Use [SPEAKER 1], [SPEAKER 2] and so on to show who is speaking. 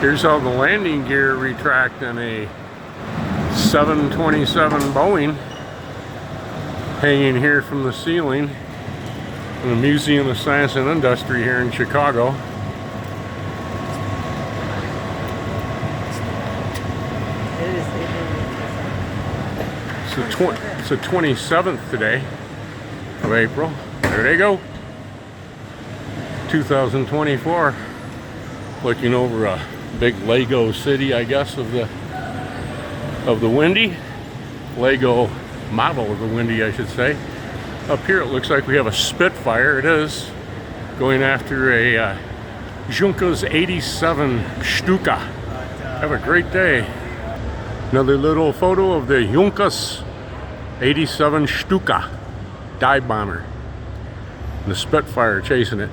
[SPEAKER 1] Here's how the landing gear retract in a 727 Boeing, hanging here from the ceiling in the Museum of Science and Industry here in Chicago. It's the 27th today of April. There they go. 2024. Looking over a big Lego city, I guess, of the Windy. Lego model of the Windy, I should say. Up here it looks like we have a Spitfire. It is going after a Junkers 87 Stuka. Have a great day. Another little photo of the Junkers 87 Stuka dive bomber. And the Spitfire chasing it.